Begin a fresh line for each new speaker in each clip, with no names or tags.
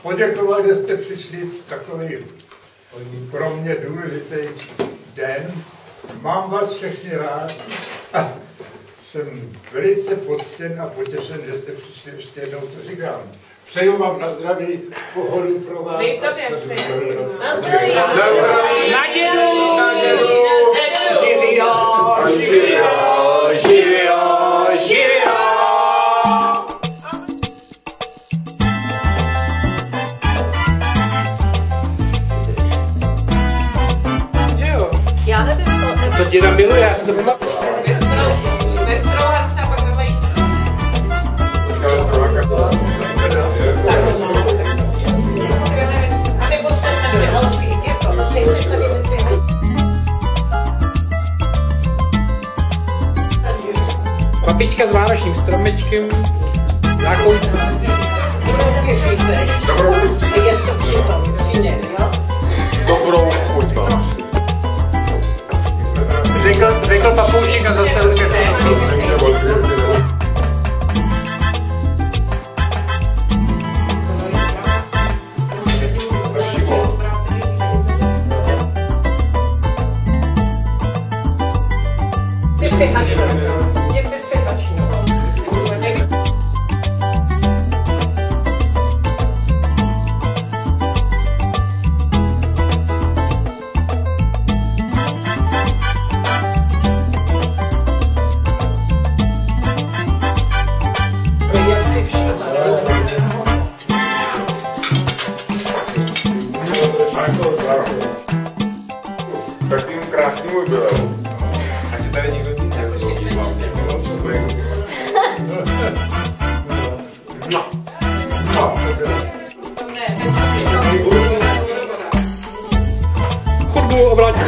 poděkovat, že jste přišli v takový pro mě důležitý den. Mám vás všechny rád a jsem velice poctěn a potěšen, že jste přišli ještě jednou, to říkám. Přeju vám na zdraví, pohodu pro vás.
Na zdraví. Nadědu. Živio.
Já nevím,
to děda miluje, já si to pamatuju.
Nestrouhat se a pak nemají. A nebo se tady holky, je to, nejseš tady mezi
Papička s vánočním stromečkem, zákoutí.
Dobrou chuť vám.
Řekl papoušek a zase
Takovým krásným jubileum. Ať se tady někdo z nich nezlobí hlavně.
chodbu obrátit.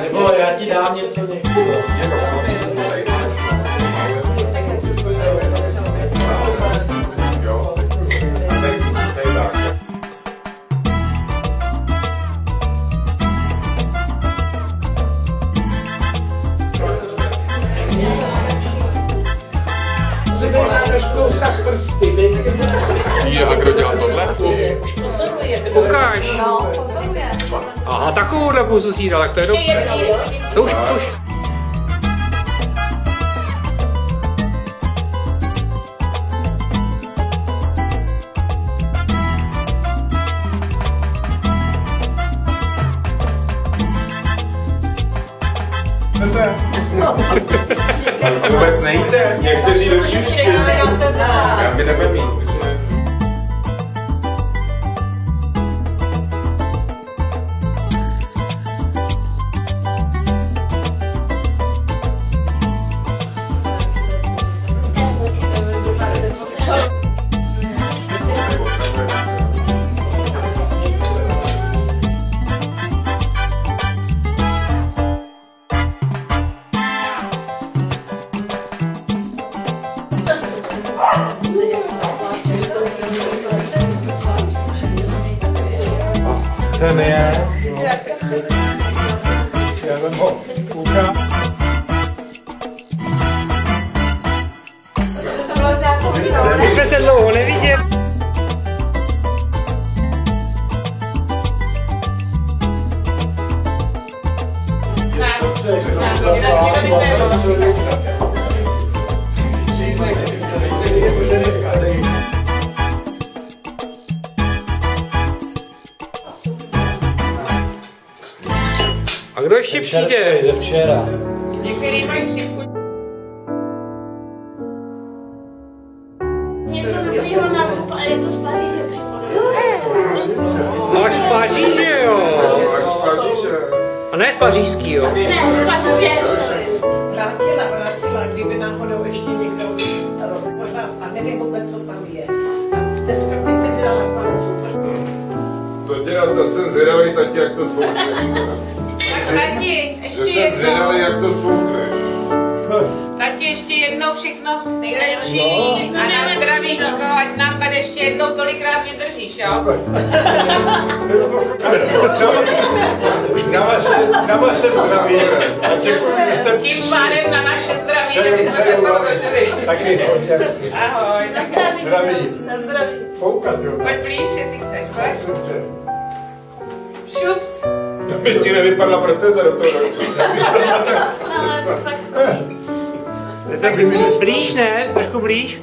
Nebo já ti dám něco někdo.
A kdo dělá tohle?
Ukáž.
No, pozoruje.
Aha, takovouhle pusu si dal, tak to je dobře. To už.
Vůbec nejde. Někteří do šířky. Já mi nebudem míst.
Ten je.
Já vám ho koukám.
My jsme se dlouho neviděli. A kdo ještě přijde?
Ze včera.
Některý mají chřipku.
Něco dobrýho nás a je to z Paříže
Až z Paříže, jo.
Až z Paříže.
A ne z pařížský, jo.
Ne, z Paříže.
Vrátila, kdyby náhodou ještě někdo pořád, a nevím vůbec, co tam je. A té skrpice dělala páncu.
To dělá, to jsem zvědavý, tati, jak to svoukneš.
Tak tati,
Že
ještě
jsem
jednou.
zvědavý, jak to svoukneš.
Tati, ještě jednou všechno nejlepší a na zdravíčko, ať nám tady ještě jednou tolikrát vydržíš, jo?
Na vaše zdraví. A děkuji, že jste
Tím
přišli.
pádem na naše zdraví, aby jsme se toho dožili.
Taky pojďte.
Ahoj.
Na zdraví.
Zdraví.
Na zdraví.
Foukat, jo.
Pojď blíž, jestli chceš, pojď.
Dobře.
Šups.
To by ti nevypadla proteza do toho roku.
Ale to fakt
Tak blíž, ne? Trošku blíž.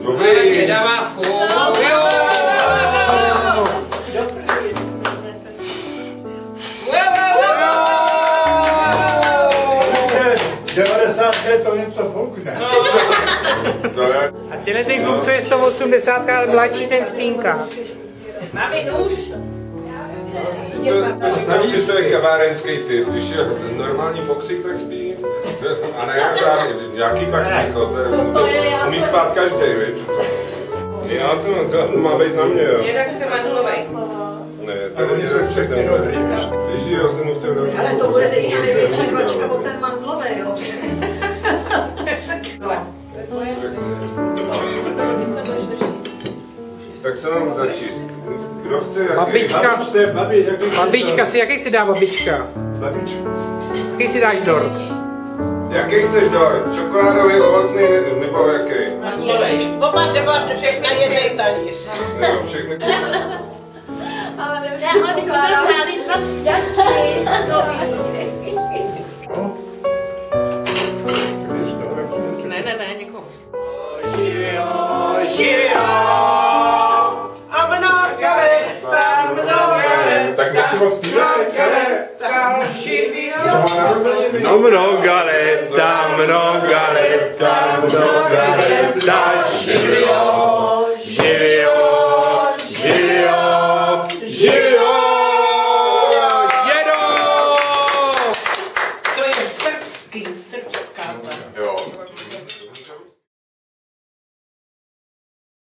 Dobrý.
Dává fůl.
90 let to něco foukne.
A tenhle ten kluk, co je 180 mladší, ten spínka.
Mami, už.
To říkám, že to je kavárenský typ. Když je normální pokřik, tak spí. A ne nějaký pak ticho. To umí spát každý, víš? Já to má být na mě, jo.
Děda chce mandlovej.
Ne,
A oni jsou všechny dobrý, víš.
Víš, jo, jsem mu chtěl dát.
Ale to bude teď největší hračka od ten mandlové, jo.
Tak se mám začít. Kdo chce jaký?
Babička.
Babička.
Babička si, jaký si dá babička?
Babička.
Jaký si dáš dort?
Jaký chceš dort? Čokoládový, ovocný nebo jaký?
Mandlovej. Oba dva všechny jednej talíř.
Jo, všechny.
Ale
Ne, ale bychom to hráli dva přidatky.
Ne, nikomu.
Tak nechci zpívat,
No mnoga leta, živio.